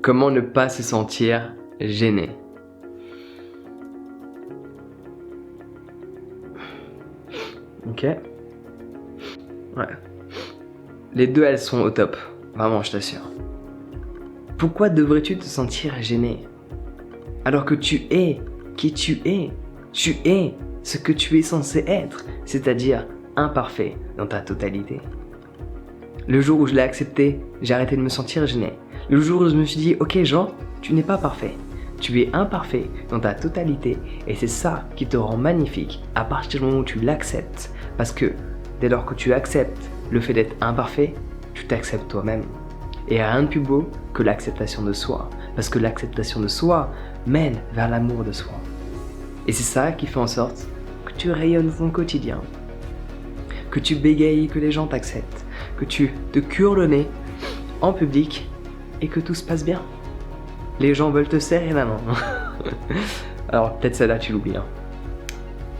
Comment ne pas se sentir gêné? Ok. Ouais. Les deux, elles sont au top. Vraiment, je t'assure. Pourquoi devrais-tu te sentir gêné? Alors que tu es qui tu es. Tu es ce que tu es censé être, c'est-à-dire imparfait dans ta totalité. Le jour où je l'ai accepté, j'ai arrêté de me sentir gêné. Le jour où je me suis dit, ok Jean, tu n'es pas parfait. Tu es imparfait dans ta totalité et c'est ça qui te rend magnifique à partir du moment où tu l'acceptes. Parce que dès lors que tu acceptes le fait d'être imparfait, tu t'acceptes toi-même. Et rien de plus beau que l'acceptation de soi. Parce que l'acceptation de soi mène vers l'amour de soi. Et c'est ça qui fait en sorte que tu rayonnes ton quotidien. Que tu bégayes, que les gens t'acceptent. Que tu te cures le nez en public et que tout se passe bien. Les gens veulent te serrer la main. Alors peut-être celle-là tu l'oublies.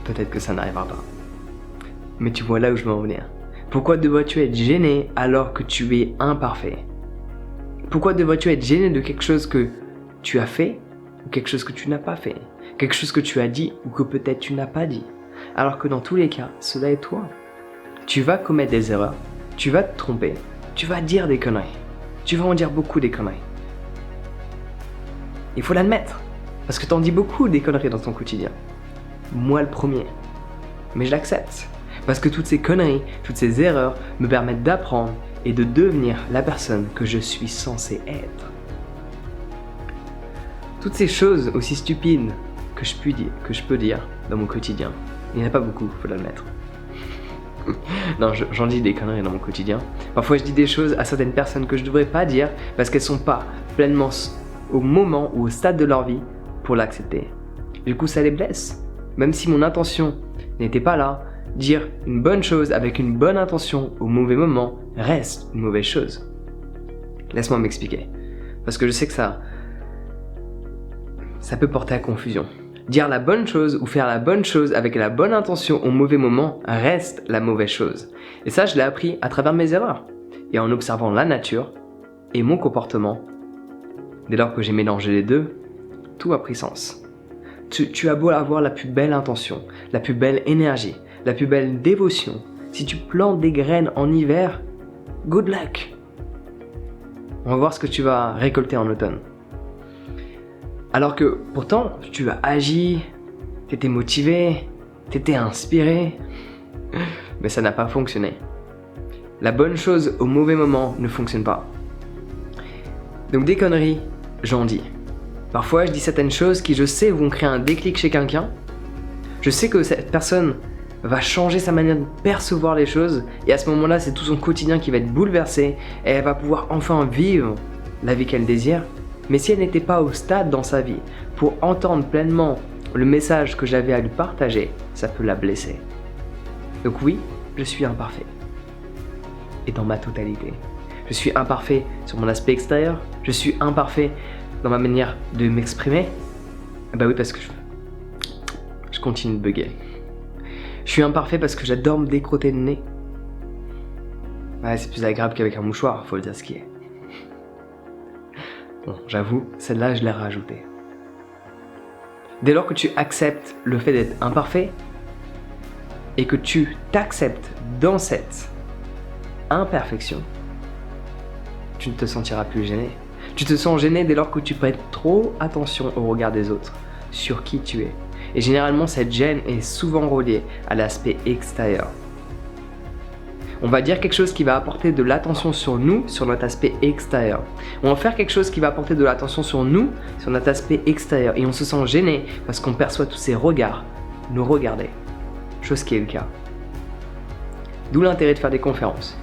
Peut-être que ça n'arrivera pas. Mais tu vois là où je veux en venir. Pourquoi devrais-tu être gêné alors que tu es imparfait? Pourquoi devrais-tu être gêné de quelque chose que tu as fait ou quelque chose que tu n'as pas fait? Quelque chose que tu as dit ou que peut-être tu n'as pas dit? Alors que dans tous les cas, cela est toi. Tu vas commettre des erreurs, tu vas te tromper, tu vas dire des conneries. Tu vas en dire beaucoup des conneries. Il faut l'admettre, parce que t'en dis beaucoup des conneries dans ton quotidien. Moi le premier. Mais je l'accepte, parce que toutes ces conneries, toutes ces erreurs me permettent d'apprendre et de devenir la personne que je suis censé être. Toutes ces choses aussi stupides que je peux dire dans mon quotidien, il n'y en a pas beaucoup, faut l'admettre. Non, j'en dis des conneries dans mon quotidien. Parfois je dis des choses à certaines personnes que je devrais pas dire parce qu'elles sont pas pleinement au moment ou au stade de leur vie pour l'accepter. Du coup ça les blesse. Même si mon intention n'était pas là, dire une bonne chose avec une bonne intention au mauvais moment reste une mauvaise chose. Laisse-moi m'expliquer. Parce que je sais que ça peut porter à confusion. Dire la bonne chose ou faire la bonne chose avec la bonne intention au mauvais moment reste la mauvaise chose. Et ça, je l'ai appris à travers mes erreurs et en observant la nature et mon comportement. Dès lors que j'ai mélangé les deux, tout a pris sens. Tu as beau avoir la plus belle intention, la plus belle énergie, la plus belle dévotion. Si tu plantes des graines en hiver, good luck. On va voir ce que tu vas récolter en automne. Alors que pourtant, tu as agi, t'étais motivé, t'étais inspiré, mais ça n'a pas fonctionné. La bonne chose au mauvais moment ne fonctionne pas. Donc des conneries, j'en dis. Parfois, je dis certaines choses qui, je sais, vont créer un déclic chez quelqu'un. Je sais que cette personne va changer sa manière de percevoir les choses et à ce moment-là, c'est tout son quotidien qui va être bouleversé et elle va pouvoir enfin vivre la vie qu'elle désire. Mais si elle n'était pas au stade dans sa vie pour entendre pleinement le message que j'avais à lui partager, ça peut la blesser. Donc oui, je suis imparfait. Et dans ma totalité. Je suis imparfait sur mon aspect extérieur. Je suis imparfait dans ma manière de m'exprimer. Bah oui, parce que je continue de bugger. Je suis imparfait parce que j'adore me décrotter le nez. Ouais, c'est plus agréable qu'avec un mouchoir, faut le dire ce qui est. Bon, j'avoue, celle-là, je l'ai rajoutée. Dès lors que tu acceptes le fait d'être imparfait et que tu t'acceptes dans cette imperfection, tu ne te sentiras plus gêné. Tu te sens gêné dès lors que tu prêtes trop attention au regard des autres, sur qui tu es. Et généralement, cette gêne est souvent reliée à l'aspect extérieur. On va dire quelque chose qui va apporter de l'attention sur nous, sur notre aspect extérieur. On va faire quelque chose qui va apporter de l'attention sur nous, sur notre aspect extérieur. Et on se sent gêné parce qu'on perçoit tous ces regards nous regarder. Chose qui est le cas. D'où l'intérêt de faire des conférences.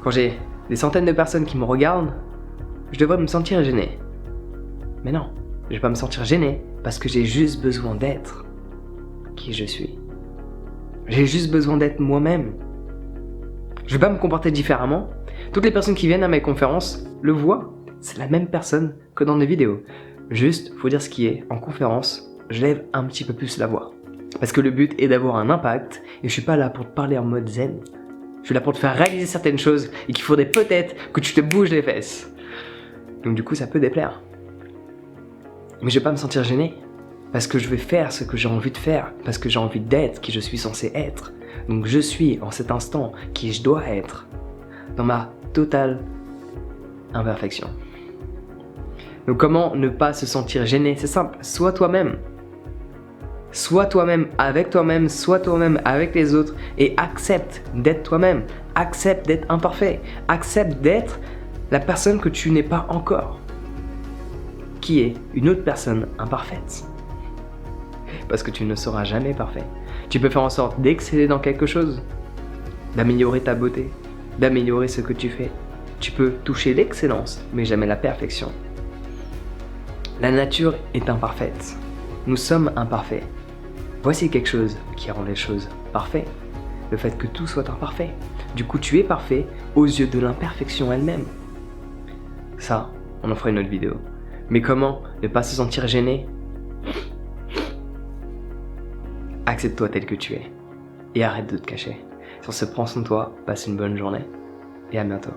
Quand j'ai des centaines de personnes qui me regardent, je devrais me sentir gêné. Mais non, je vais pas me sentir gêné parce que j'ai juste besoin d'être qui je suis. J'ai juste besoin d'être moi-même. Je vais pas me comporter différemment. Toutes les personnes qui viennent à mes conférences le voient. C'est la même personne que dans des vidéos. Juste, faut dire ce qui est. En conférence, je lève un petit peu plus la voix. Parce que le but est d'avoir un impact. Et je suis pas là pour te parler en mode zen. Je suis là pour te faire réaliser certaines choses. Et qu'il faudrait peut-être que tu te bouges les fesses. Donc du coup, ça peut déplaire. Mais je vais pas me sentir gêné. Parce que je vais faire ce que j'ai envie de faire. Parce que j'ai envie d'être qui je suis censé être. Donc je suis en cet instant qui je dois être. Dans ma totale imperfection. Donc comment ne pas se sentir gêné? C'est simple, sois toi-même. Sois toi-même avec toi-même, sois toi-même avec les autres et accepte d'être toi-même. Accepte d'être imparfait. Accepte d'être la personne que tu n'es pas encore. Qui est une autre personne imparfaite. Parce que tu ne seras jamais parfait. Tu peux faire en sorte d'exceller dans quelque chose, d'améliorer ta beauté, d'améliorer ce que tu fais. Tu peux toucher l'excellence, mais jamais la perfection. La nature est imparfaite. Nous sommes imparfaits. Voici quelque chose qui rend les choses parfaites. Le fait que tout soit imparfait. Du coup, tu es parfait aux yeux de l'imperfection elle-même. Ça, on en fera une autre vidéo. Mais comment ne pas se sentir gêné? Accepte-toi tel que tu es. Et arrête de te cacher. Sur ce, prends soin de toi, passe une bonne journée. Et à bientôt.